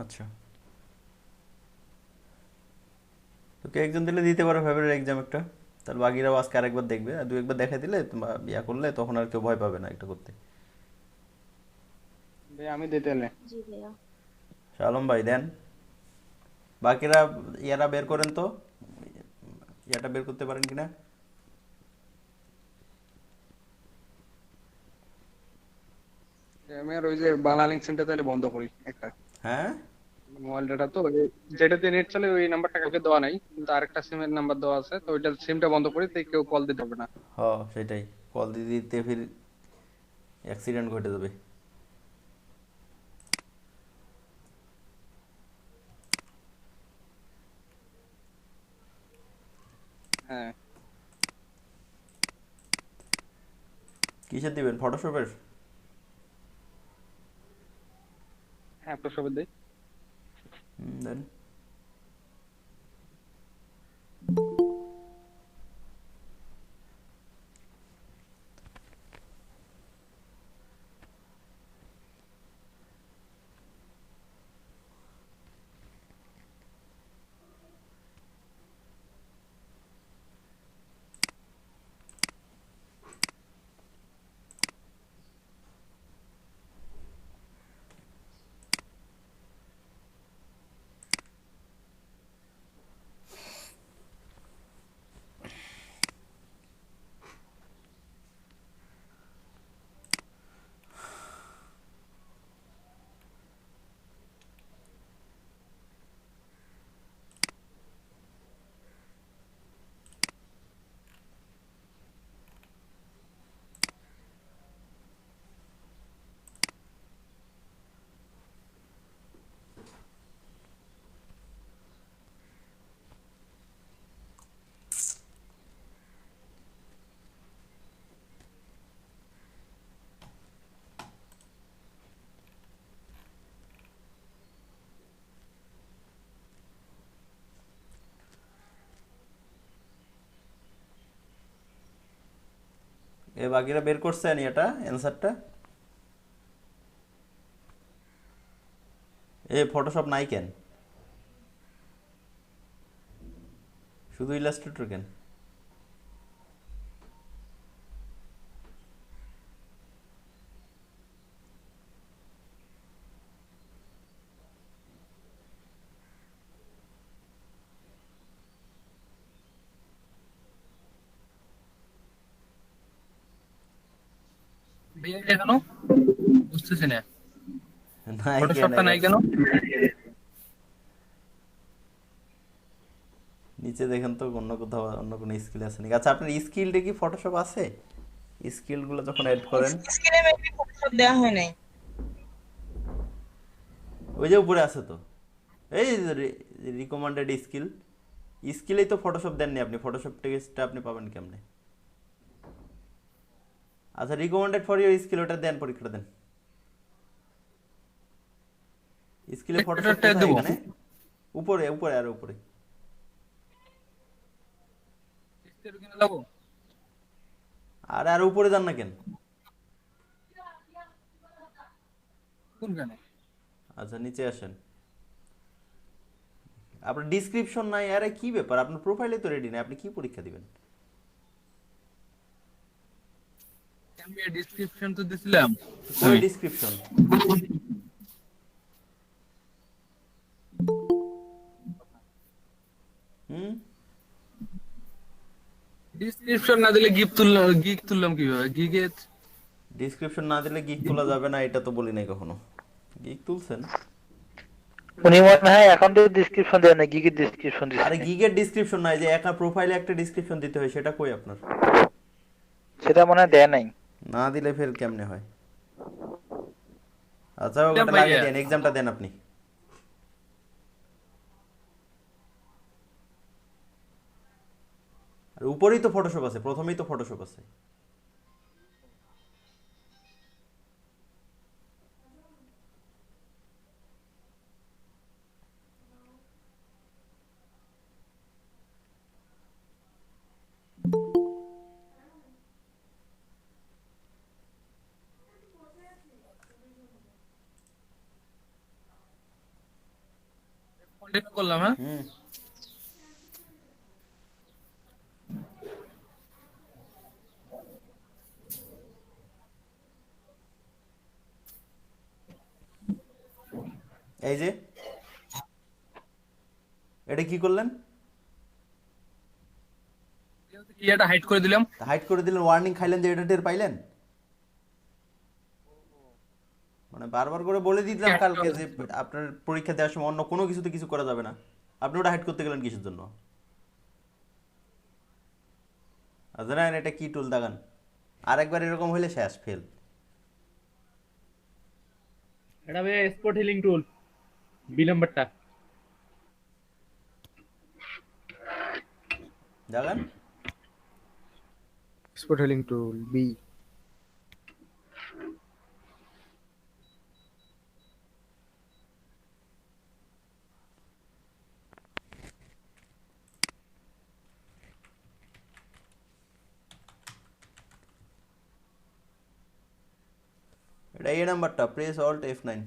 আচ্ছা, তো কে একজন দিলে দিতে পারো ফেব্রুয়ারি এক্সাম একটা, তাহলে বাকিরাও আজকে আরেকবার দেখবে, আর দু একবার দেখা দিলে তোমার ইয়া করলে তখন আর কেউ ভয় পাবে না এটা করতে। ভাই আমি দিতে এলে। জি ভাইয়া। আলম ভাই দেন, বাকিরা ইয়ারা বের করেন তো, ইয়াটা বের করতে পারেন কিনা। আমি আর ওই যে বাংলা লিঙ্ক সিমটা তাহলে বন্ধ করি একটা। হ্যাঁ, মোবাইল ডাটা তো যেটাতে নেট চলে ওই নাম্বারটা কাউকে দেওয়া নাই, কিন্তু আরেকটা সিমের নাম্বার দেওয়া আছে, তো ওইটা সিমটা বন্ধ করি, তাই কেউ কল দিতে হবে না। হ সেটাই, কল দিতে দিতে ফির অ্যাক্সিডেন্ট ঘটে যাবে। হ্যাঁ। কিসের দিবেন, ফটোশপের? হ্যাঁ আপনার সবাই দেয়। দেন। এ বাকিরা বের করছেন এটা অ্যান্সারটা? এ ফটোশপ নাই কেন, শুধু ইলাস্ট্রেটর কেন? ভাইয়া এটা কেন বুঝতেছি না, নাই কেন ফটোশপটা নাই এবার? কেন? নিচে দেখেন তো অন্য কোথাও অন্য কোনো স্কিল আছে নাকি। আচ্ছা, আপনার স্কিলটা কি ফটোশপ আছে? স্কিলগুলো যখন অ্যাড করেন, স্ক্রিনে মেবি ফটোশপ দেওয়া হয় নাই। ওই যে উপরে আছে তো, এই রিকমেন্ডেড স্কিল, স্কিলেই তো ফটোশপ দেননি আপনি, ফটোশপ টেক্সটটা আপনি পাবেন কেমনে? আচ্ছা, রিকমেন্ডেড ফর ইউর স্কিল ওটা দেন, পরীক্ষাটা দেন। স্কিলে ফটোশপ এটা কোথায় দেবো? এখানে? উপরে উপরে আর উপরে। কিনে যাবো? আর আর উপরে যান না কেন? কোনখানে? আচ্ছা, নিচে আসেন। আপনার ডিসক্রিপশন নাই, আরে কি ব্যাপার, আপনার প্রোফাইলে তো রেডি নাই, আপনি কি পরীক্ষা দিবেন? আমি ডিসক্রিপশন তো দিছিলাম কই আমি। ডিসক্রিপশন? হুম, ডিসক্রিপশন না দিলে গিগ তুললাম কিভাবে গিগে? ডিসক্রিপশন না দিলে গিগ তোলা যাবে না এটা তো বলি নাই কখনো। গিগ তুলছেন? উনি মনে হয় এখন তো ডিসক্রিপশন দেয় না, গিগের ডিসক্রিপশন আরে দিচ্ছে। গিগের ডিসক্রিপশন নাই, যে একা প্রোফাইলে একটা ডিসক্রিপশন দিতে হয়, সেটা কই আপনার? সেটা মনে হয় দেয় নাই। না দিলে ফের কেমনে হয়? আচ্ছা, দিলাম ওটা লাগিয়ে ভাইয়া। দেন, এক্সামটা দেন আপনি। আর উপরেই তো ফটোশপ আছে, প্রথমেই তো ফটোশপ আছে। কন্টাক্ট করলাম, হ্যাঁ। হুম। এই যে এটা কি করলেন? কি একটা হাইড করে দিলাম। হাইড করে দিলেন, ওয়ার্নিং খাইলেন যে এটা টের পাইলেন? মানে বারবার করে বলে দিতাম কালকে যে আপনার পরীক্ষা দেওয়ার সময় অন্য কোনো কিছুতে কিছু করা যাবে না, আপনি ওটা হাইড করতে গেলেন কিসের জন্য? আর জানেন এটা কি টুল দাগান, আরেকবার এরকম হলে শেষ, ফেল। এটা ভাই স্পট হিলিং টুল, বি নাম্বারটা। দাগান। Spot healing tool B. এটা এ নাম্বারটা, press Alt F9।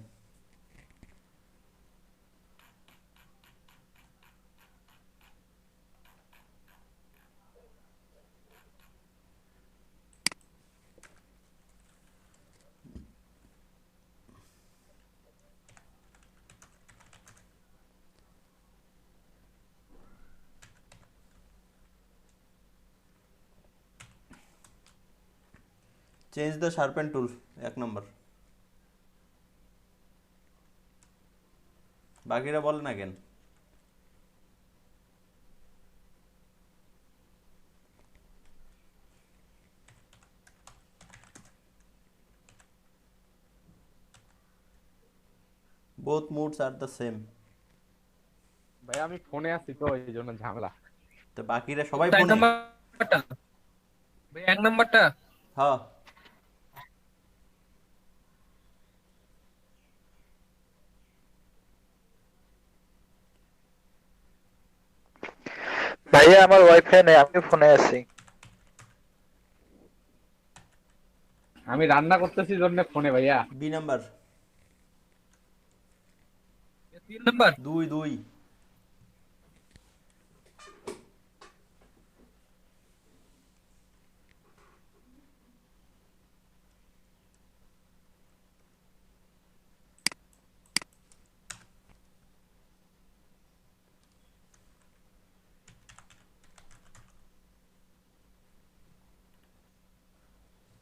Change the sharpen tool, 1 নম্বর। বাকিরা বলে না কেন? Both moods are the same. ভাই আমি ফোনে আছি তো এই জন্য ঝামেলা। তো বাকিরা সবাই এক ফোনে। নাম্বারটা ভাই, 1 নাম্বারটা। হ্যাঁ। ভাইয়া আমার ওয়াইফাই নেই, আমি ফোনে আছি। আমি রান্না করতেছি জন্য ফোনে ভাইয়া। B number. 3 number. 2 2।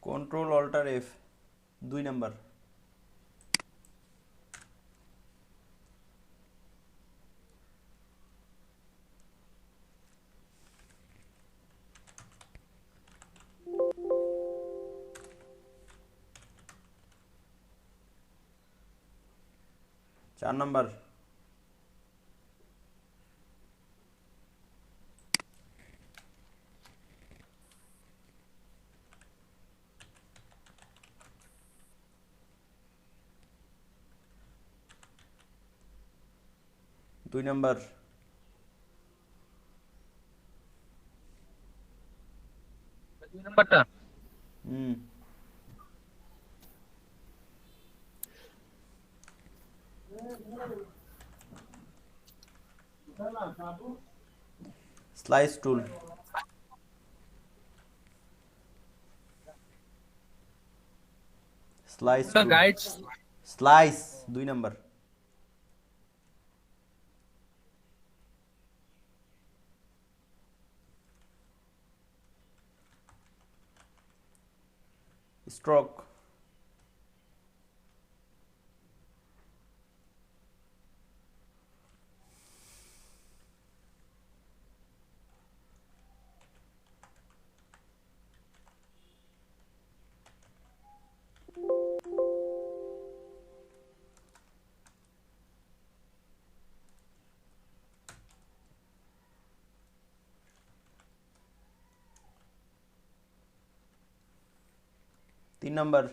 Control alt F, 2 number. চার নাম্বার। দুই নাম্বার। 2 নাম্বারটা। হুম। Slice tool. Slice tool. Guides. Slice 2 number. Stroke. তিন নাম্বার।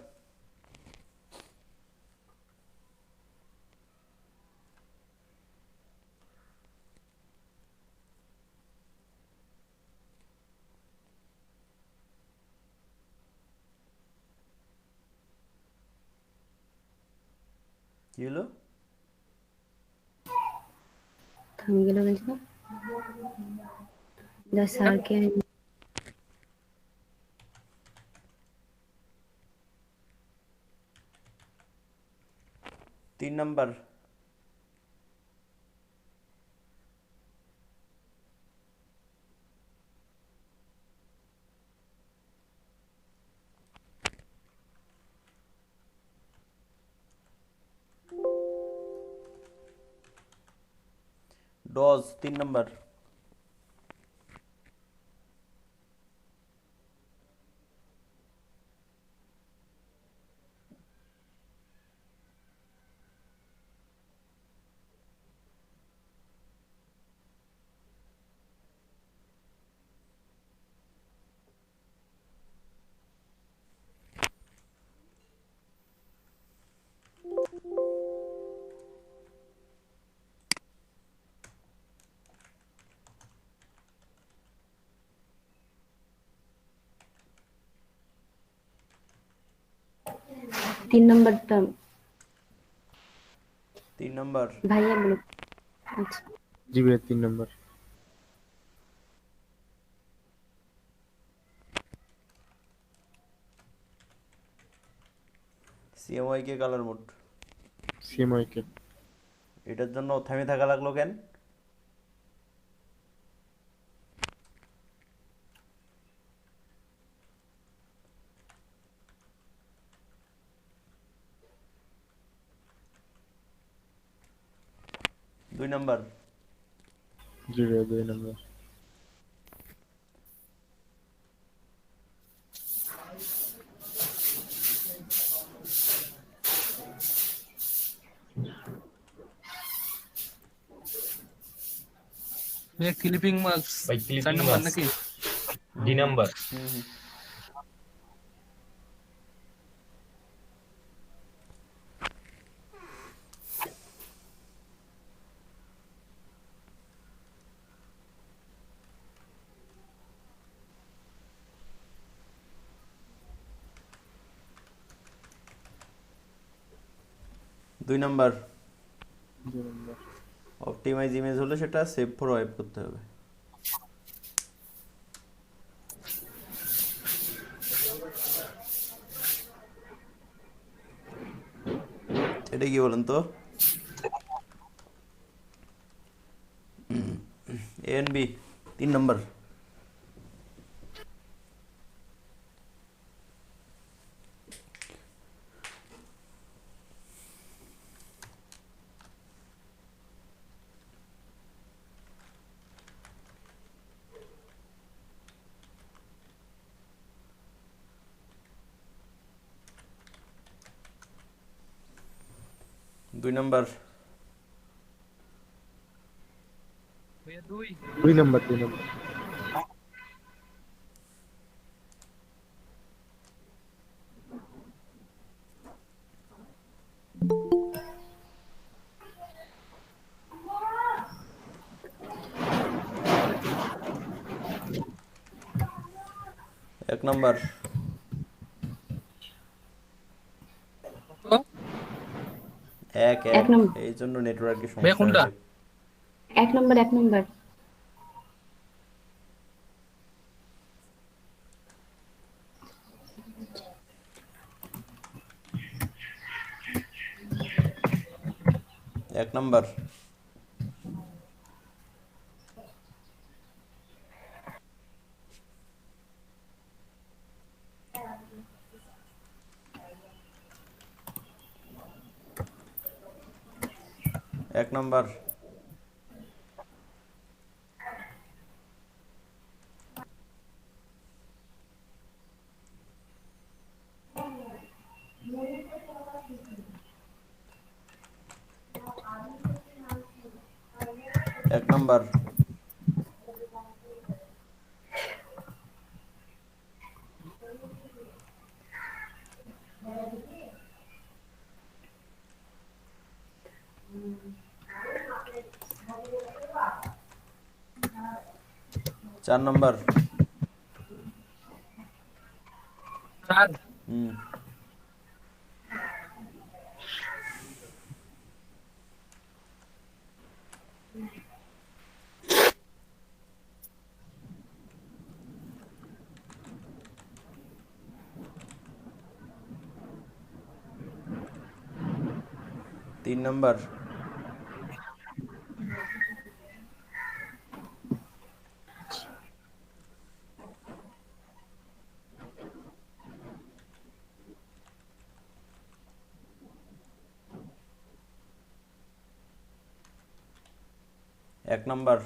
কি হলো? থামগেল গেছিল স্যারকে 3 নাম্বার। Dodge 3 number. তিন নম্বরটা 3 নাম্বার। ভাইয়া বলো। আচ্ছা জি ভাইয়া 3 নম্বর। সিএমওয়াই কে কালার মোড। সিএমআই কে। এটার জন্য থেমে থাকা লাগলো কেন? দুই নাম্বার। জি ভাইয়া 2 নম্বর। ভাইয়া ক্লিপিং মার্কস ভাই 4 ক্লিপিং নাম্বার মাস্ক নাকি? D number. হুম হুম। 2 নাম্বার। 2 নম্বর। অপটিমাইজ ইমেজ হলে সেটা সেভ ফর ওয়েব করতে হবে। এটা কি বলেন তো? N B 3 number. দুই নাম্বার। ভাইয়া 2 2 নম্বর 2 নম্বর। এক নাম্বার। এক এক এক নম্বর এই জন্য নেটওয়ার্কের ভাইয়া সমস্যা কোনটা? হয়েছে। এক নম্বর এক নম্বর এক নাম্বার। এক নাম্বার। এক নাম্বার। চার নাম্বার। 4 হুম। 3 নাম্বার, এক number,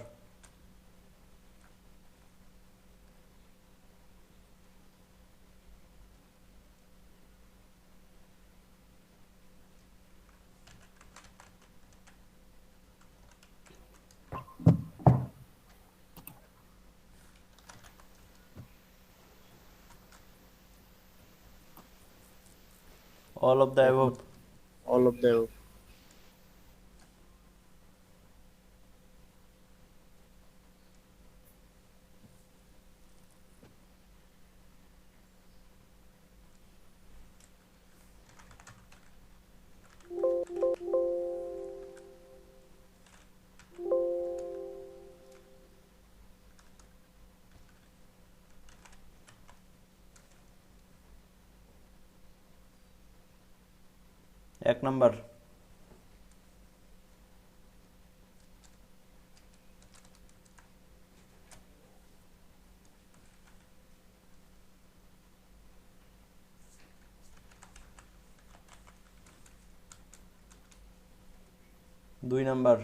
all of the above, all of the এক নাম্বার, দুই নাম্বার,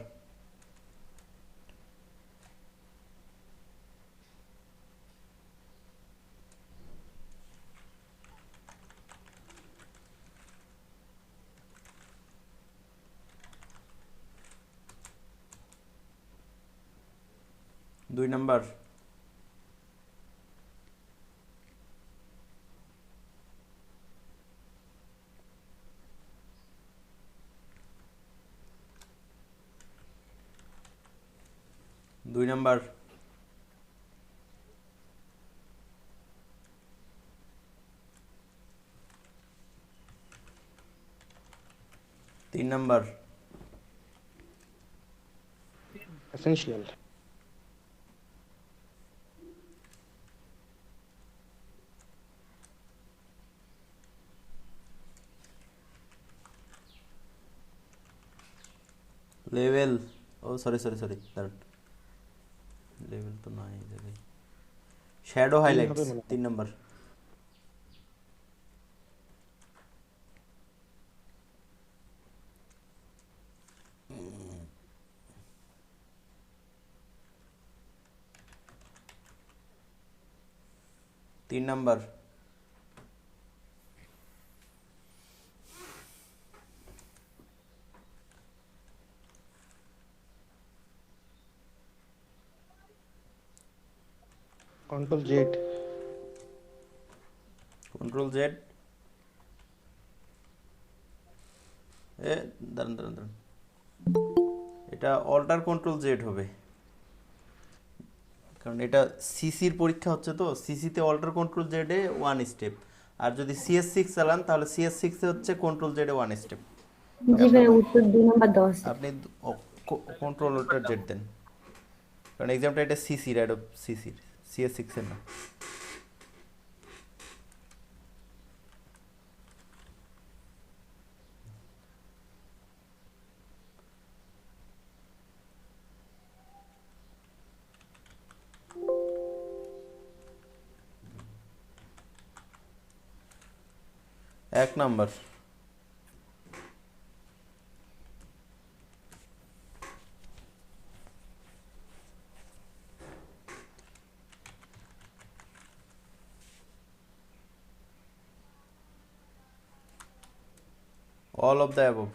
দুই নাম্বার, দুই নাম্বার, তিন নাম্বার, essential, লেভেল, ও সরি সরি সরি, দাঁড়ান, লেভেল তো নাই এই জায়গায়, শ্যাডো হাইলাইটস, হবে মনে হয়। 3 নাম্বার, তিন number, control Z, control Z, এ দাঁড়ান দাঁড়ান দাঁড়ান, এটা অল্টার কন্ট্রোল জেড হবে, কারণ এটা সিসির পরীক্ষা হচ্ছে, তো সিসিতে অল্টার কন্ট্রোল জেডে 1 স্টেপ, আর যদি CS6 চালান তাহলে CS6 এ হচ্ছে কন্ট্রোল জেডে 1 স্টেপ। জি ভাই, উত্তর 2 নাম্বার দেওয়া আছে। আপনি কন্ট্রোল অল্টার জেড দেন, কারণ এক্সামটা এটা সিসির, এটা সিসির, CS6 এর না। এক number, all of the above,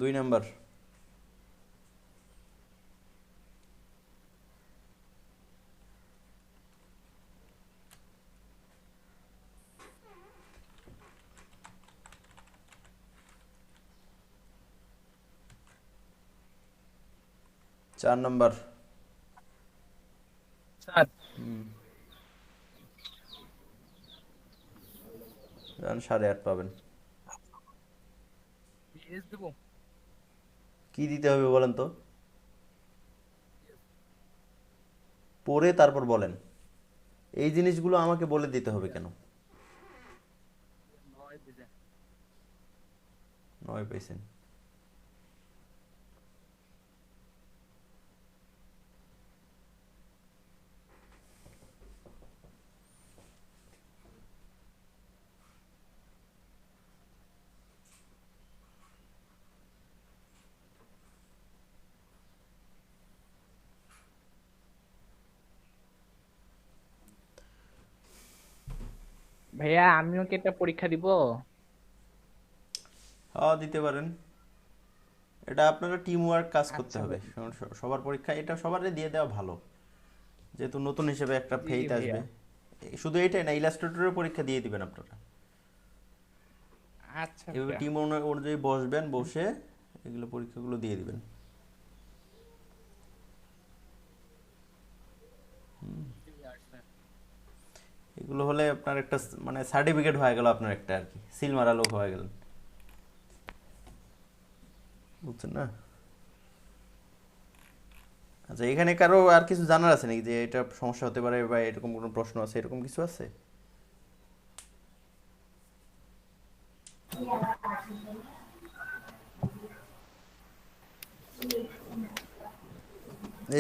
দুই নাম্বার, চার নাম্বার, 4 রান 8.5 পাবেন। এস দেবো। কি দিতে হবে বলেন তো, পড়ে তারপর বলেন। এই জিনিসগুলো আমাকে বলে দিতে হবে কেন? 9 পাইছেন। ভাইয়া আমিও কি একটা পরীক্ষা দিব? হ্যাঁ দিতে পারেন। এটা আপনারা টিম ওয়ার্ক কাজ করতে আচ্ছা হবে। ভাই। সবার পরীক্ষা এটা সবারই দিয়ে দেওয়া ভালো, যেহেতু নতুন হিসেবে একটা জি ফেইথ ভাইয়া। আসবে। শুধু এইটাই না, ইলাস্ট্রেটরের পরীক্ষা দিয়ে দিবেন আপনারা। আচ্ছা এভাবে ভাইয়া। টিম অনুযায়ী বসবেন, বসে এগুলো পরীক্ষাগুলো দিয়ে দিবেন। এগুলো হলে আপনার একটা মানে সার্টিফিকেট হয়ে গেল, আপনার একটা আর কি সিল মারা লোক হয়ে গেলেন, বুঝছেন না? আচ্ছা, এখানে কারো আর কিছু জানার আছে নাকি, যে এটা সমস্যা হতে পারে বা এরকম কোনো প্রশ্ন আছে, এরকম কিছু আছে?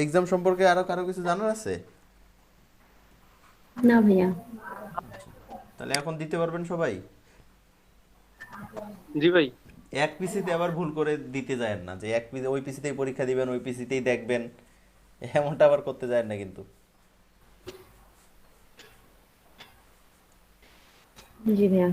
এক্সাম সম্পর্কে আরো কারো কিছু জানার আছে? না ভাইয়া। তাহলে এখন দিতে পারবেন সবাই? জি ভাই। এক পিসিতে আবার ভুল করে দিতে যায় না, যে এক পিসি ওই পিসিতেই পরীক্ষা দিবেন, ওই পিসিতেই দেখবেন, এমনটা আবার করতে যায় না কিন্তু। জি ভাইয়া।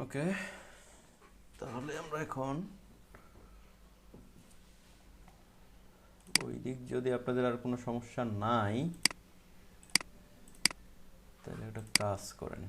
ওকে, তাহলে আমরা এখন ওই দিক যদি আপনাদের আর কোনো সমস্যা নাই, তাহলে একটা কাজ করেন।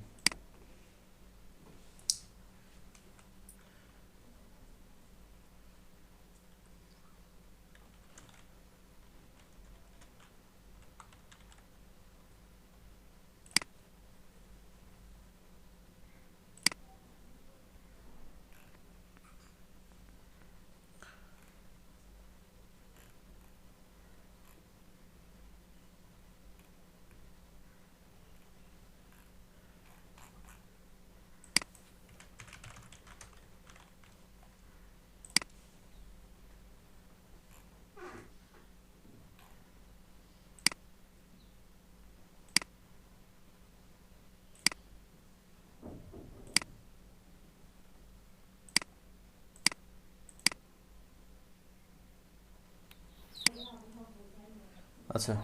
আচ্ছা,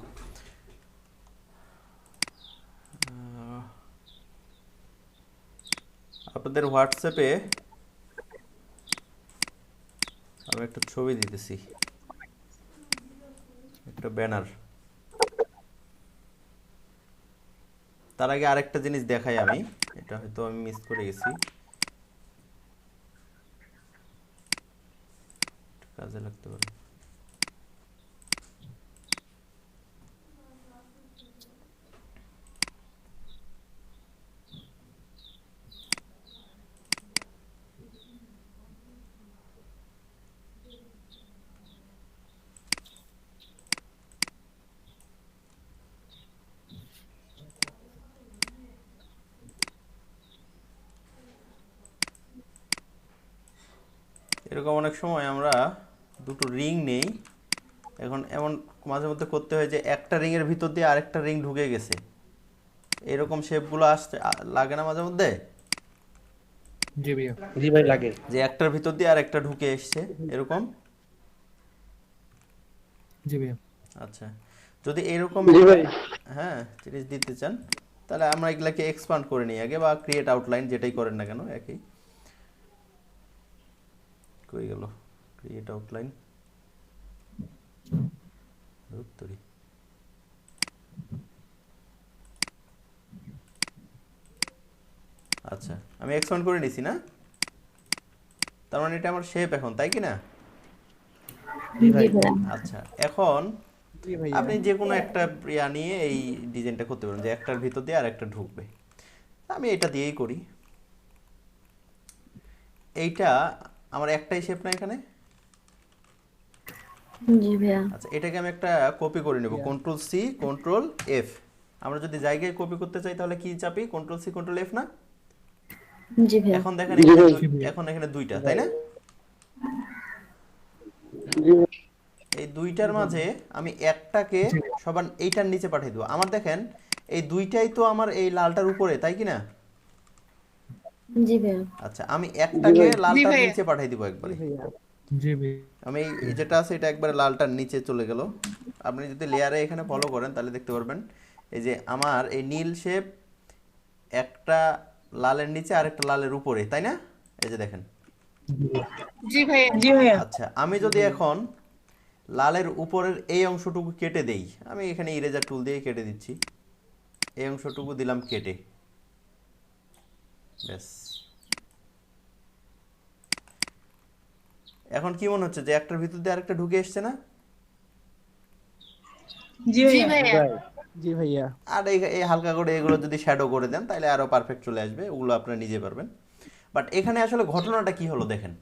আপনাদের হোয়াটসঅ্যাপে আমি একটা ছবি দিতেছি, একটা ব্যানার। তার আগে আরেকটা জিনিস দেখাই আমি, এটা হয়তো আমি মিস করে গেছি, কাজে লাগতে পারে। এরকম অনেক সময় আমরা দুটো রিং নেই, এখন এমন মাঝে মধ্যে করতে হয় যে একটা রিং এর ভিতর দিয়ে আরেকটা রিং ঢুকে গেছে, এরকম শেপগুলো আসতে লাগে না মাঝে মধ্যে? জি ভাইয়া। জি ভাই লাগে। যে একটার ভিতর দিয়ে আরেকটা ঢুকে এসছে এরকম। জি ভাইয়া। আচ্ছা, যদি এরকম জি ভাই। হ্যাঁ জিনিস দিতে চান, তাহলে আমরা এগুলাকে এক্সপান্ড করে নিই আগে, বা ক্রিয়েট আউটলাইন যেটাই করেন না কেন একই। কই গেল ক্রিয়েট আউটলাইন? ধুত্তরি। আচ্ছা আমি এক্সপান্ড করে নিছি না, তার মানে এটা আমার শেপ এখন, তাই কি না? জি ভাইয়া। আচ্ছা এখন জি ভাইয়া। আপনি যে কোনো একটা ইয়া নিয়ে এই ডিজাইনটা করতে পারেন, যে একটার ভিতর দিয়ে আর একটা ঢুকবে। আমি এটা দিয়েই করি। এইটা আমার একটাই শেপ না এখানে। জি ভাইয়া। আচ্ছা এটাকে আমি একটা কপি করে নেব, কন্ট্রোল সি কন্ট্রোল এফ। আমরা যদি জায়গায় কপি করতে চাই তাহলে কি চাপি? কন্ট্রোল সি কন্ট্রোল এফ না? জি ভাইয়া। এখন দেখেন এখন এখানে দুইটা, তাই না? এই দুইটার মাঝে আমি একটাকে সবার এইটার নিচে পাঠিয়ে দেবো। আমার দেখেন এই দুইটাই তো আমার এই লালটার উপরে, তাই কি না? জি ভাইয়া। আচ্ছা আমি একটাকে লালটার ভাইয়া। নিচে পাঠিয়ে দিব একবারে। জি ভাইয়া। আমি এই যেটা আছে এটা একবারে লালটার নিচে চলে গেল। আপনি যদি লেয়ারে এখানে ফলো করেন তাহলে দেখতে পারবেন এই যে আমার এই নীল শেপ একটা লালের নিচে আর একটা লালের উপরে, তাই না? এই যে দেখেন। জি ভাইয়া। জি ভাইয়া। আচ্ছা আমি যদি এখন লালের উপরের এই অংশটুকু কেটে দেই, আমি এখানে ইরেজার টুল দিয়ে কেটে দিচ্ছি, এই অংশটুকু দিলাম কেটে, ব্যাস। এখন কি মনে হচ্ছে যে একটার ভিতর দিয়ে আরেকটা ঢুকে এসছে না? জি ভাইয়া। জি ভাইয়া। আর এই হালকা করে এগুলো যদি শ্যাডো করে দেন তাহলে আরো পারফেক্ট চলে আসবে, ওগুলো আপনারা নিজে পারবেন। বাট এখানে আসলে ঘটনাটা কি হলো দেখেন,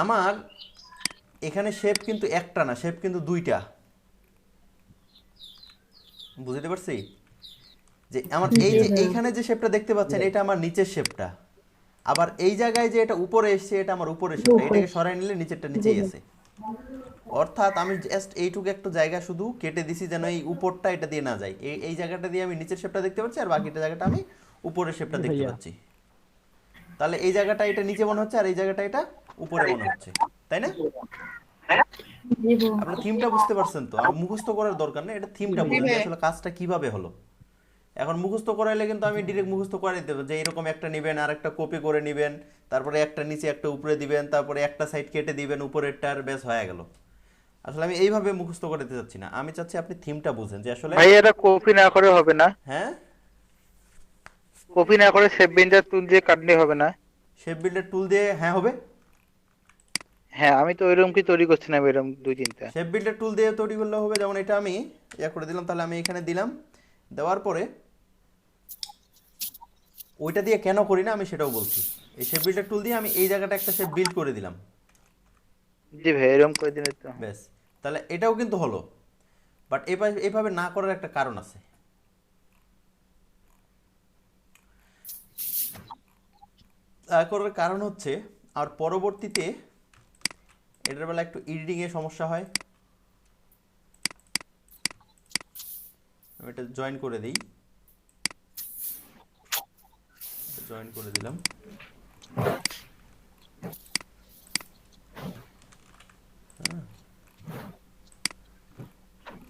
আমার এখানে শেপ কিন্তু একটা না, শেপ কিন্তু দুইটা। বুঝতে পারছি যে আমার এই যে এইখানে যে শেপটা দেখতে পাচ্ছেন এটা আমার নিচের শেপটা, আবার এই জায়গায় যে এটা উপরে এসছে এটা আমার উপরের শেপটা। এটাকে সরাই নিলে নিচেরটা নিচেই আছে। অর্থাৎ আমি জাস্ট এইটুকু একটা জায়গা শুধু কেটে দিছি যেন এই উপরটা এটা দিয়ে না যায়। এই জায়গাটা দিয়ে আমি নিচের শেপটা দেখতে পাচ্ছি, আর বাকিটা জায়গাটা আমি উপরের শেপটা দেখতে পাচ্ছি। তাহলে এই জায়গাটা এটা নিচে মনে হচ্ছে আর এই জায়গাটা এটা উপরে মনে হচ্ছে, তাই না? জি ভাইয়া। আপনার থিমটা বুঝতে পারছেন তো? আর মুখস্থ করার দরকার নেই, এটা থিমটা বুঝুন যে আসলে কাজটা কিভাবে হলো। এখন মুখস্থ করাইলে কিন্তু আমি ডিরেক্ট মুখস্থ করাই দেবো যে এরকম একটা নেবেন আর একটা কপি করে নেবেন, তারপরে একটা নিচে একটা উপরে দিবেন, তারপরে একটা সাইড কেটে দিবেন উপরেরটার, ব্যাস হয়ে গেল। আসলে আমি এইভাবে মুখস্থ করতে চাচ্ছি না, আমি চাচ্ছি আপনি থিমটা বুঝেন যে আসলে। ভাই এটা কপি না করে হবে না? হ্যাঁ কপি না করে শেপ বিল্ডার টুল দিয়ে কাটলে হবে না? শেপ বিল্ডার টুল দিয়ে হ্যাঁ হবে। হ্যাঁ আমি তো ওইরকম কি তৈরি করছি না, এরকম দুই তিনটা। শেপ বিল্ডার টুল দিয়ে তৈরি করলে হবে। যেমন এটা আমি ইয়া করে দিলাম, তাহলে আমি এখানে দিলাম, দেওয়ার পরে ওইটা দিয়ে কেন করি না আমি সেটাও বলছি। এই শেপ বিল্ডার টুল দিয়ে আমি এই জায়গাটা একটা শেপ বিল্ড করে দিলাম, জি ভাই এরকম করে দিলে তো। ব্যাস। তাহলে এটাও কিন্তু হলো। বাট এইভাবে না করার একটা কারণ আছে। করার কারণ হচ্ছে আর পরবর্তীতে এটার বেলা একটু এডিটিংয়ে সমস্যা হয়। আমি এটা জয়েন করে দিই, জয়েন করে দিলাম।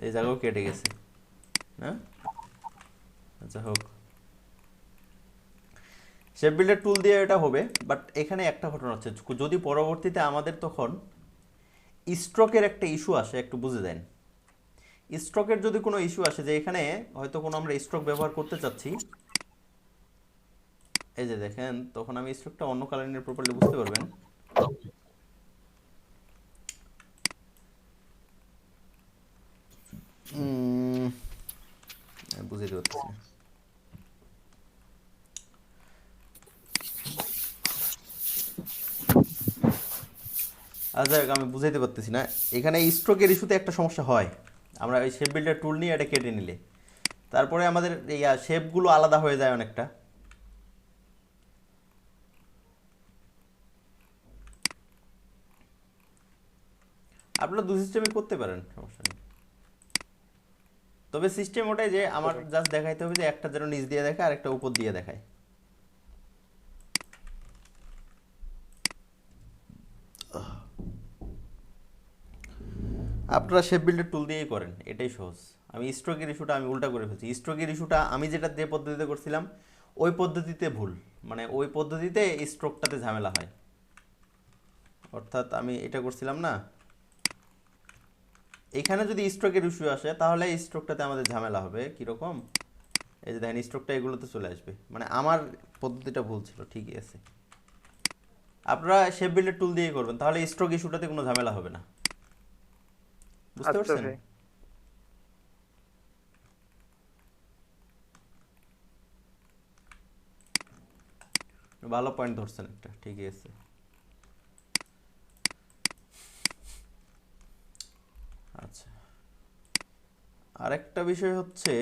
এই জায়গাও কেটে গেছে না? আচ্ছা হোক, শেপ বিল্ডার টুল দিয়ে এটা হবে। বাট এখানে একটা ঘটনা হচ্ছে, যদি পরবর্তীতে আমাদের তখন স্ট্রোকের একটা ইস্যু আসে, একটু বুঝে দেন। স্ট্রোকের যদি কোনো ইস্যু আসে যে এখানে হয়তো কোনো আমরা স্ট্রোক ব্যবহার করতে চাচ্ছি, এই যে দেখেন, তখন আমি স্ট্রোকটা অন্য কালার নিয়ে প্রপারলি বুঝতে পারবেন। বুঝতে পারছি না। আচ্ছা আমি বুঝাইতে পারতেছি না। এখানে স্ট্রোকের ইস্যুতে একটা সমস্যা হয়, আমরা ওই শেপ বিল্ডার টুল নিয়ে এটা কেটে নিলে তারপরে আমাদের এই শেপগুলো আলাদা হয়ে যায় অনেকটা। আপনারা দু সিস্টেমে করতে পারেন, সমস্যা নেই। তবে সিস্টেম ওটাই যে আমার জাস্ট দেখাইতে হবে যে একটা যেন নিচ দিয়ে দেখায় আর একটা উপর দিয়ে দেখায়। আপনারা শেপ বিল্ডার টুল দিয়েই করেন, এটাই সহজ। আমি স্ট্রোকের ইস্যুটা আমি উল্টা করে ফেলছি। স্ট্রোকের ইস্যুটা আমি যে পদ্ধতিতে করছিলাম ওই পদ্ধতিতে ভুল, মানে ওই পদ্ধতিতে স্ট্রোকটাতে ঝামেলা হয়। অর্থাৎ আমি এটা করছিলাম না, এখানে যদি স্ট্রোকের ইস্যু আসে তাহলে স্ট্রোকটাতে আমাদের ঝামেলা হবে। কীরকম? এই যে দেখেন স্ট্রোকটা এগুলোতে চলে আসবে, মানে আমার পদ্ধতিটা ভুল ছিল, ঠিকই আছে। আপনারা শেপ বিল্ডার টুল দিয়ে করবেন, তাহলে স্ট্রোক ইস্যুটাতে কোনো ঝামেলা হবে না। বুঝতে আচ্ছা পারছেন? ভাই। ভালো পয়েন্ট ধরছেন একটা, ঠিকই আছে। আচ্ছা, আরেকটা বিষয় হচ্ছে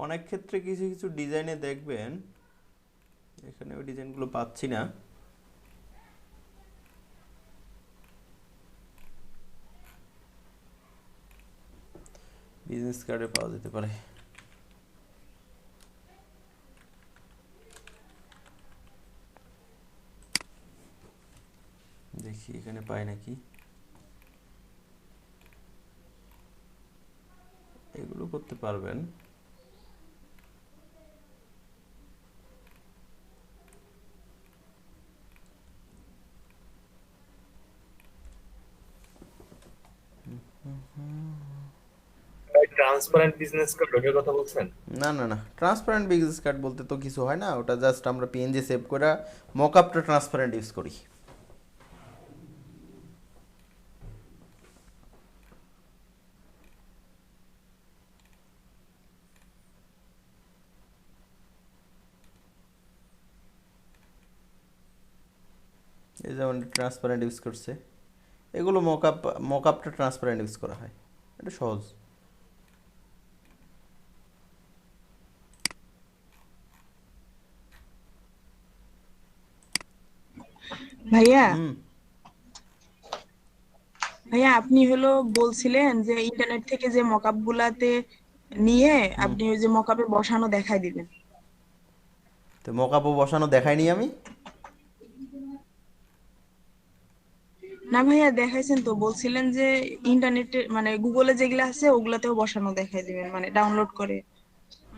অনেক ক্ষেত্রে কিছু কিছু ডিজাইনে দেখবেন, এখানে ওই ডিজাইনগুলো পাচ্ছি না। বিজনেস কার্ডে পাওয়া যেতে পারে। দেখি এখানে পাই নাকি। এগুলো করতে পারবেন। ট্রান্সপারেন্ট বিজনেস কার্ড ওটার কথা বলছেন? না না না, ট্রান্সপারেন্ট বিজনেস কার্ড বলতে তো কিছু হয় না, ওটা জাস্ট আমরা পিএনজি সেভ করে মকআপটা ট্রান্সপারেন্ট ইউজ করি। এই যেমন ট্রান্সপারেন্ট ইউজ করছে, এগুলো মকআপটা ট্রান্সপারেন্ট ইউজ করা হয়, এটা সহজ। ভাইয়া হুম, ভাইয়া আপনি হলো বলছিলেন যে ইন্টারনেট থেকে যে মকআপ গুলাতে নিয়ে আপনি ওই যে মকআপে বসানো দেখাই দিবেন। তো মকআপও বসানো দেখাইনি আমি। না ভাইয়া দেখাইছেন তো, বলছিলেন যে ইন্টারনেটে মানে গুগলে যেগুলা আছে ওগুলাতেও বসানো দেখাই দিবেন, মানে ডাউনলোড করে।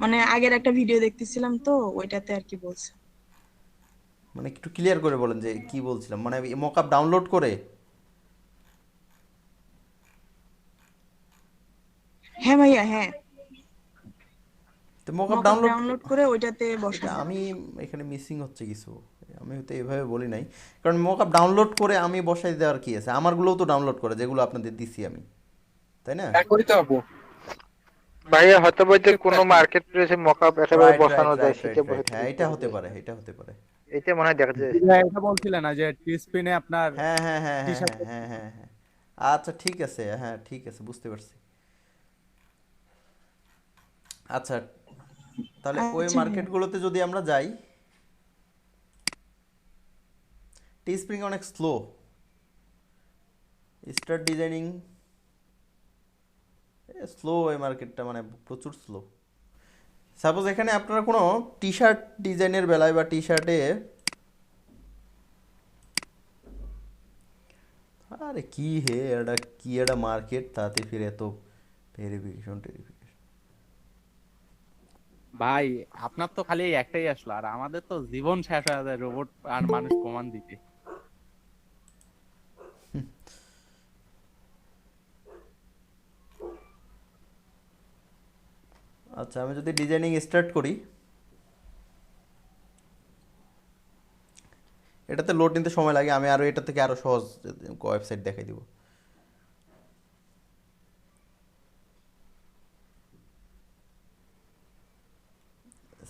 মানে আগের একটা ভিডিও দেখতেছিলাম তো ওইটাতে আর কি বলছে। মানে একটু ক্লিয়ার করে বলেন যে কি বলছিলাম, মানে মকআপ ডাউনলোড করে। হ্যাঁ ভাইয়া হ্যাঁ, তো মকআপ মকআপ ডাউনলোড, ডাউনলোড করে ওইটাতে এটা বসানো। আমি এখানে মিসিং হচ্ছে কিছু, আমি হয়তো এভাবে বলি নাই। কারণ মকআপ ডাউনলোড করে আমি বসাই দেওয়ার কি আছে, আমারগুলোও তো ডাউনলোড করে যেগুলো আপনাদের দিছি আমি, তাই না? একই তো আপু। ভাইয়া হয়তো বা যে কোনো মার্কেট প্লেসে মকআপ একেবারে রাইট রাইট বসানো যায় রাইট সেটা রাইট রাইট, বসাতে হ্যাঁ এটা হতে পারে, এটা হতে পারে। এটা মনে হয় দেখা যায়। এটা বলছিলেন না যে টি স্পিনে আপনার হ্যাঁ হ্যাঁ হ্যাঁ টি হ্যাঁ শার্ট। হ্যাঁ হ্যাঁ হ্যাঁ হ্যাঁ, আচ্ছা ঠিক আছে, হ্যাঁ ঠিক আছে, বুঝতে পারছি। আচ্ছা, তাহলে ওই আচ্ছা ভাইয়া। মার্কেটগুলোতে যদি আমরা যাই, টি স্প্রিং অনেক স্লো, স্টার্ট ডিজাইনিং স্লো, এই মার্কেটটা মানে প্রচুর স্লো। সাপোজ এখানে আপনারা কোনো টি শার্ট ডিজাইনের বেলায় বা টি শার্টে, আরে কি হে এটা কি একটা মার্কেট, তাতে ফিরে এত ভেরিফিকেশন টেরিফিকেশন। ভাই আপনার তো খালি এই একটাই আসলো, আর আমাদের তো জীবন শেষ হয়ে যায় রোবট আর মানুষ প্রমাণ দিতে। আচ্ছা, আমি যদি ডিজাইনিং স্টার্ট করি, এটাতে লোড নিতে সময় লাগে, আমি আরও এটা থেকে আরও সহজ ওয়েবসাইট দেখাই দিব।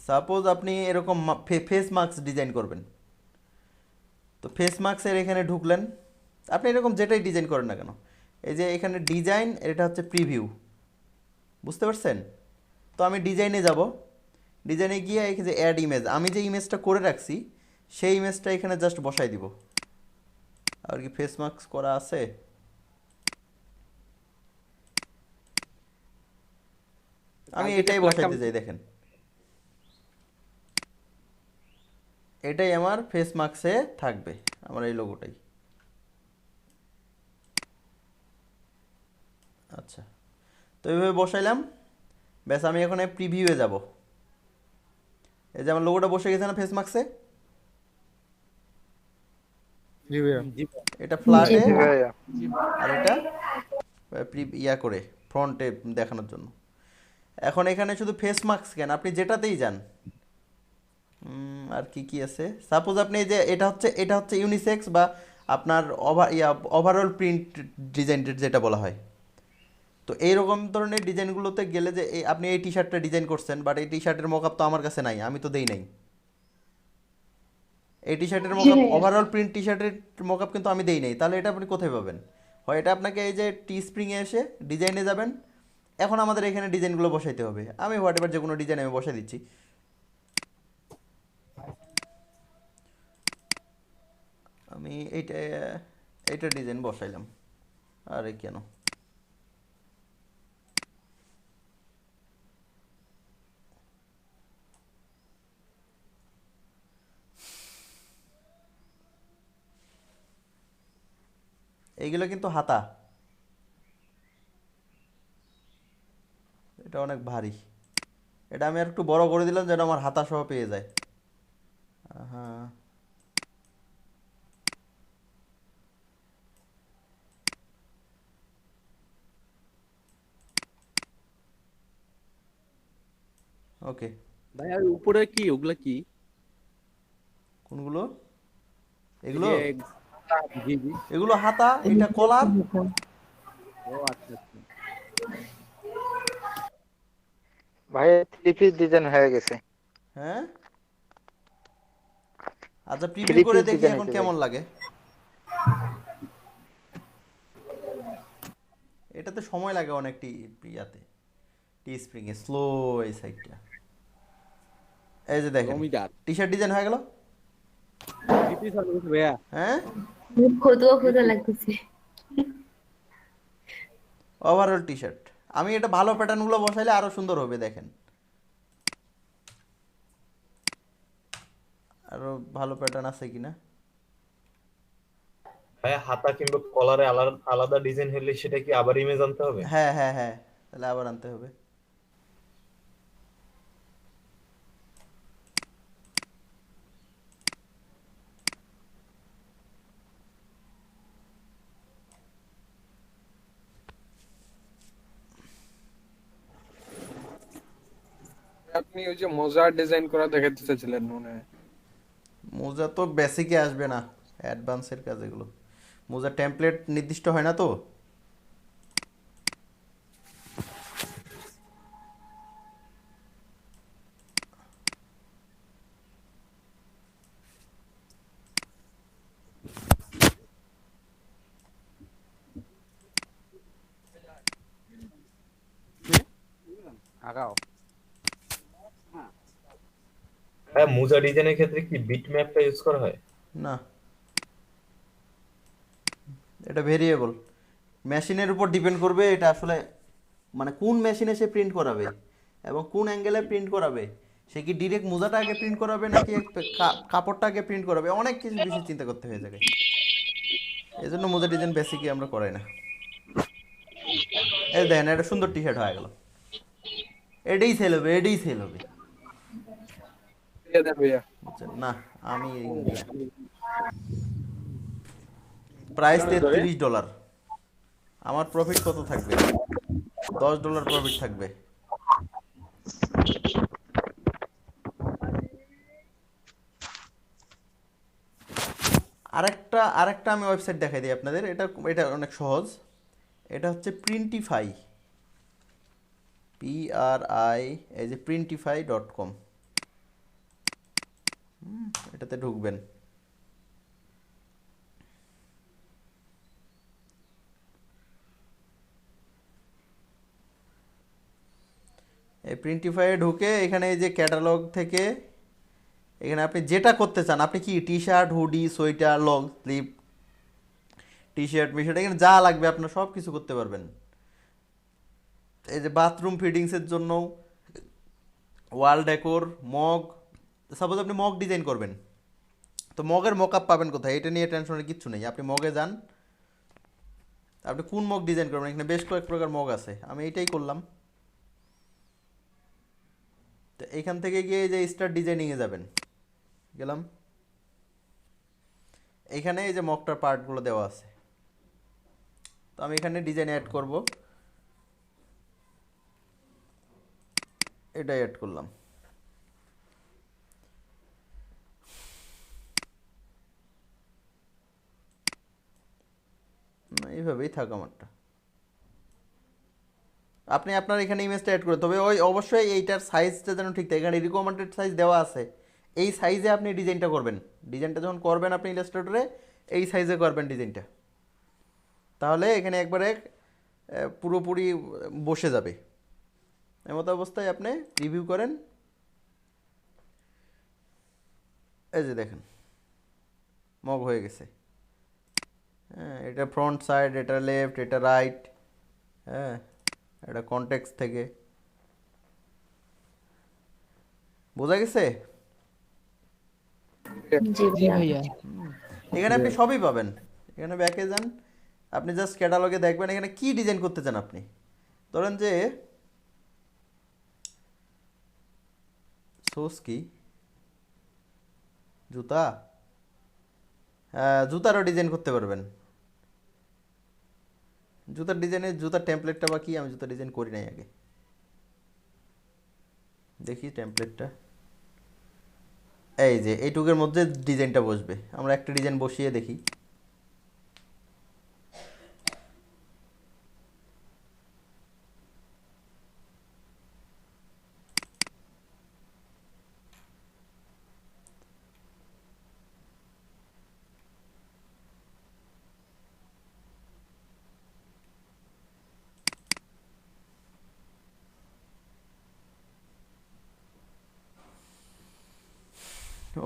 সাপোজ আপনি এরকম ফেস মাস্ক ডিজাইন করবেন, তো ফেস মাস্কের এখানে ঢুকলেন, আপনি এরকম যেটাই ডিজাইন করেন না কেন, এই যে এখানে ডিজাইন, এটা হচ্ছে প্রিভিউ, বুঝতে পারছেন? তো আমি ডিজাইনে যাব, ডিজাইনে গিয়ে এই যে অ্যাড ইমেজ, আমি যে ইমেজটা করে রাখছি সেই ইমেজটা এখানে জাস্ট বসাই দিব। আর কি ফেস মাস্ক করা আছে? আমি কালকে এটাই যে plug টা- বসাইতে চাই, দেখেন এটাই আমার ফেস মাস্কে থাকবে, আমার এই লোগোটাই। আচ্ছা, তো এইভাবে বসাইলাম, ব্যাস আমি এখন প্রিভিউয়ে যাব। এই যে আমার লোগোটা বসে গেছে না ফেস মাস্কে, জি ভাইয়া। জি ভাইয়া। এটা জি ফ্ল্যাটে ভাইয়া। আর এটা ইয়া করে ফ্রন্টে দেখানোর জন্য। এখন এখানে শুধু ফেস মাস্ক কেন, আপনি যেটাতেই যান। আর কি কি আছে, সাপোজ আপনি এই যে এটা হচ্ছে ইউনিসেক্স বা আপনার ওভারঅল প্রিন্ট ডিজাইন যেটা বলা হয়। তো এইরকম ধরনের ডিজাইনগুলোতে গেলে যে আপনি এই টি শার্টটা ডিজাইন করছেন, বাট এই টি শার্টের মকআপ তো আমার কাছে নাই, আমি তো দেই নাই। এই টি শার্টের মকআপ, ওভারঅল প্রিন্ট টি শার্টের মকআপ কিন্তু আমি দেই নাই, তাহলে এটা আপনি কোথায় পাবেন? হয় এটা আপনাকে এই যে টি স্প্রিংয়ে এসে ডিজাইনে যাবেন, এখন আমাদের এখানে ডিজাইনগুলো বসাইতে হবে। আমি হোয়াট এভার যে কোনো ডিজাইন আমি বসাই দিচ্ছি। আমি এইটা ডিজাইন বসাইলাম, আরে কেন এইগুলো কিন্তু হাতা, এটা অনেক ভারী, এটা আমি আর একটু বড় করে দিলাম যেন আমার হাতা সহ পেয়ে যায়। হ্যাঁ, ওকে। ভাইয়া ওই উপরে কি ওগুলা কি? কোনগুলো? এই এগুলো যে জি জি। এগুলো হাতা, এটা কলার। ও আচ্ছা আচ্ছা। ভাই 3 পিস ডিজাইন হয়ে গেছে। হ্যাঁ, আচ্ছা প্রিভিউ 3 করে পিস দেখি ডিজাইন এখন হয়েছে কেমন ভাই। লাগে। এটাতে সময় লাগে অনেক ইয়াতে, টি স্প্রিং এ স্লো এই সাইডটা। এই যে দেখেন জমিদার টি শার্ট ডিজাইন হয়ে গেল। কিপি সার্ভিস ভাইয়া। হ্যাঁ, খুব খতুয়া খতুয়া লাগতেছে। Overall T shirt. আমি এটা ভালো প্যাটার্নগুলো বসাইলে আরো সুন্দর হবে, দেখেন আরো ভালো প্যাটার্ন আছে কিনা। ভাইয়া হাতা কিংবা কলারে আলাদা আলাদা ডিজাইন হলে সেটা কি আবার ইমেজ আনতে হবে? হ্যাঁ হ্যাঁ হ্যাঁ, তাহলে আবার আনতে হবে। আপনি ওই যে মোজার ডিজাইন করা দেখাতে চাইছিলেন মনে হয়। মোজা তো বেসিকে আসবে না, অ্যাডভান্সের কাজ এগুলো। মোজা টেমপ্লেট নির্দিষ্ট হয় না তো। আগাও। হ্যাঁ, মোজা ডিজাইনের ক্ষেত্রে কি বিট ম্যাপটা ইউজ করা হয়? না, এটা ভেরিয়েবল, মেশিনের উপর ডিপেন্ড করবে। এটা আসলে মানে কোন মেশিনে সে প্রিন্ট করাবে এবং কোন অ্যাঙ্গেলে প্রিন্ট করাবে, সে কি ডিরেক্ট মোজাটা আগে প্রিন্ট করাবে নাকি কাপড়টা আগে প্রিন্ট করাবে, অনেক কিছু বিষয় চিন্তা করতে হয়ে যাবে। এই জন্য মোজা ডিজাইন বেসিকই আমরা করাই না। এই দেখেন এটা সুন্দর টি শার্ট হয়ে গেল, এটাই সেল হবে, এটাই সেল হবে। দিয়ে দেন ভাইয়া। বুঝছেন না, আমি প্রাইস $33। আমার প্রফিট কত থাকবে? $10 প্রফিট থাকবে। আরেকটা আমি ওয়েবসাইট দেখাই দিই আপনাদের, এটা এটা অনেক সহজ। এটা হচ্ছে প্রিন্টিফাই, PRI, এই যে printify.com, এটাতে ঢুকবেন। এই প্রিন্টিফাইয়ে ঢুকে এখানে এই যে ক্যাটালগ থেকে এখানে আপনি যেটা করতে চান, আপনি কি T shirt, hoodie, sweater, long sleeve, T shirt, মিশার্ট, এখানে যা লাগবে আপনার সব কিছু করতে পারবেন। এই যে বাথরুম ফিটিংসের জন্য ওয়াল ডেকোর, মগ। সাপোজ আপনি মগ ডিজাইন করবেন, তো মগের মকআপ পাবেন কোথায়? এটা নিয়ে টেনশনের কিচ্ছু নেই। আপনি মগে যান, আপনি কোন মগ ডিজাইন করবেন, এখানে বেশ কয়েক প্রকার মগ আছে, আমি এইটাই করলাম। তো এইখান থেকে গিয়ে এই যে স্টার্ট ডিজাইনিংয়ে যাবেন, গেলাম, এইখানে এই যে মগটার পার্টগুলো দেওয়া আছে, তো আমি এখানে ডিজাইন অ্যাড করব, এটাই অ্যাড করলাম। এইভাবেই থাক আমারটা। আপনি আপনার এখানে ইমেজটা অ্যাড করে, তবে ওই অবশ্যই এইটার সাইজটা যেন ঠিক থাকে, এখানে রিকমেন্ডেড সাইজ দেওয়া আছে, এই সাইজে আপনি ডিজাইনটা করবেন। ডিজাইনটা যখন করবেন আপনি ইলাস্ট্রেটরে, এই সাইজে করবেন ডিজাইনটা, তাহলে এখানে একবারে পুরোপুরি বসে যাবে। এমত অবস্থায় আপনি রিভিউ করেন, এই যে দেখেন মগ হয়ে গেছে। হ্যাঁ, এটা ফ্রন্ট সাইড, এটা লেফট, এটা রাইট, হ্যাঁ, এটা কনটেক্সট থেকে বোঝা গেছে। জি ভাইয়া। এখানে আপনি সবই পাবেন। এখানে ব্যাকে যান, আপনি জাস্ট ক্যাটালগে দেখবেন এখানে কি ডিজাইন করতে চান আপনি। ধরেন যে সোস কি, জুতা, হ্যাঁ জুতারও ডিজাইন করতে পারবেন। জুতার ডিজাইনে জুতার টেমপ্লেটটা বা কি, আমি জুতার ডিজাইন করি নাই আগে, দেখি টেমপ্লেটটা। এই যে এইটুকের মধ্যে ডিজাইনটা বসবে, আমরা একটা ডিজাইন বসিয়ে দেখি।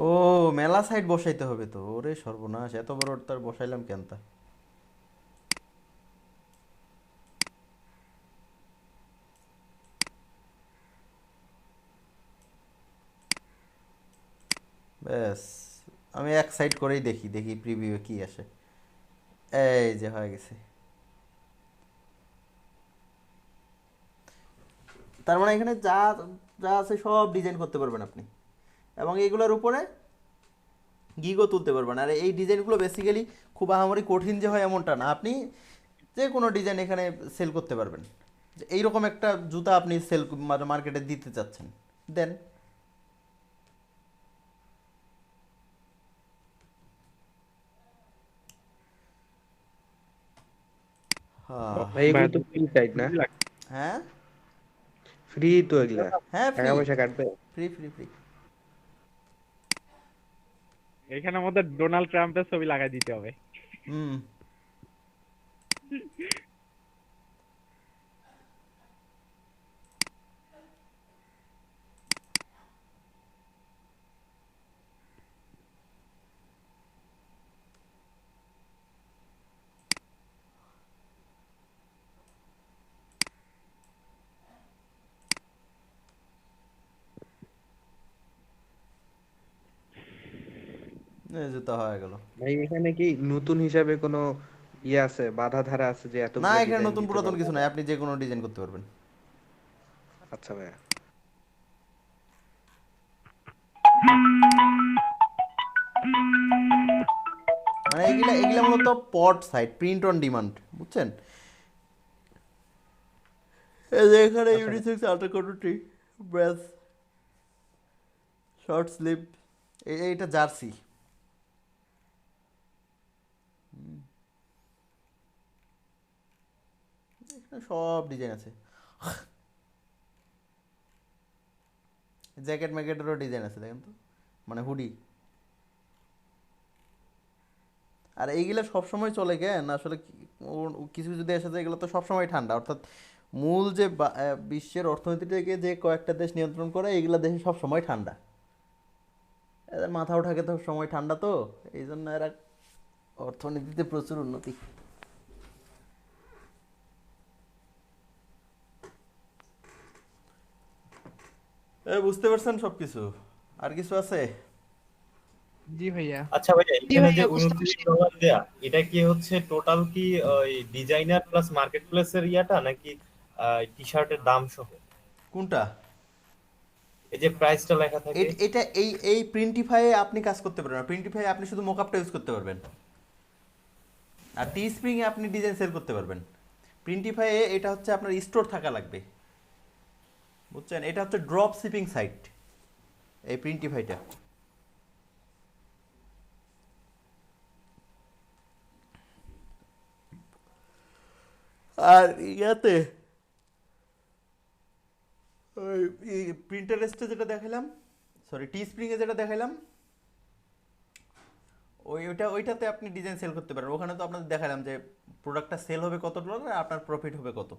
ও মেলা সাইড বসাইতে হবে তো, ওরে সর্বনাশ, এত বড় তার বসাইলাম কেন তা। ব্যাস, আমি এক সাইড করেই দেখি, দেখি প্রিভিউ কি আসে। এই যে হয়ে গেছে। তার মানে এখানে যা যা আছে সব ডিজাইন করতে পারবেন আপনি, এবং এইগুলোর উপরে গিগও তুলতে পারবেন। আর এই ডিজাইনগুলো বেসিক্যালি খুব আহামরি কঠিন যে হয় এমনটা না, আপনি যে কোনো ডিজাইন এখানে সেল করতে পারবেন। যে এইরকম একটা জুতা আপনি সেল মার্কেটে দিতে চাচ্ছেন, দেন। ভাই এগুলো তো ফ্রি সাইট না? হ্যাঁ ফ্রি তো এগুলা, হ্যাঁ, ফ্রি টাকা পয়সা কাটবে? Free free free. এখানে আমাদের ডোনাল্ড ট্রাম্পের ছবি লাগাই দিতে হবে। হুম, এই জুতা হয়ে গেল। ভাই এখানে কি নতুন হিসাবে কোনো ইয়ে আছে, বাধা ধারা আছে যে না, এতগুলো এখানে ডিজাইন নতুন দিতে পুরাতন পারবো? কিছু নাই, আপনি যে কোনো ডিজাইন করতে পারবেন। আচ্ছা ভাইয়া। মানে এগুলা এগুলা মূলত পট সাইট, প্রিন্ট অন ডিমান্ড, বুঝছেন? এই যে এখানে ইউনিসেক্স আল্ট্রা কোটি, ব্রেস, শর্ট স্লিভ, এইটা জার্সি। এখানে সব ডিজাইন আছে, জ্যাকেট ম্যাকেটেরও ডিজাইন আছে দেখেন তো, মানে হুডি। আর এইগুলা সবসময় চলে কেন আসলে, কিছু কিছু দেশ আছে এগুলো তো সবসময় ঠান্ডা, অর্থাৎ মূল যে বিশ্বের অর্থনীতিটাকে যে কয়েকটা দেশ নিয়ন্ত্রণ করে, এইগুলা দেশে সবসময় ঠান্ডা, এদের মাথা ওঠাকে তো সময় ঠান্ডা, তো এই জন্য এরা অর্থনীতিতে প্রচুর উন্নতি। বুঝতে পারছেন সবকিছু? আর কিছু আছে? জি ভাইয়া। আচ্ছা ভাইয়া, জি এখানে যে ভাইয়া, বুঝতে $29 দেয়া, এটা কি হচ্ছে টোটাল কি ওই ডিজাইনার প্লাস মার্কেট প্লেসের ইয়াটা, নাকি টি শার্টের দাম সহ? কোনটা? এই যে প্রাইসটা লেখা থাকে। এটা এই প্রিন্টিফাইয়ে আপনি কাজ করতে পারবেন না। প্রিন্টিফাইয়ে আপনি শুধু মকআপটা ইউজ করতে পারবেন, আর টি স্প্রিং এ আপনি ডিজাইন সেল করতে পারবেন। প্রিন্টিফাইয়ে এটা হচ্ছে আপনার স্টোর থাকা লাগবে, বুঝছেন? এটা হচ্ছে ড্রপ শিপিং সাইট এই প্রিন্টিফাইটা। আর ইয়াতে ওই প্রিন্টারেস্টে যেটা দেখালাম, সরি টি স্প্রিংয়ে যেটা দেখালাম, ওইটাতে আপনি ডিজাইন সেল করতে পারেন। ওখানে তো আপনাদের দেখালাম যে প্রোডাক্টটা সেল হবে কত ডলার আর আপনার প্রফিট হবে কত।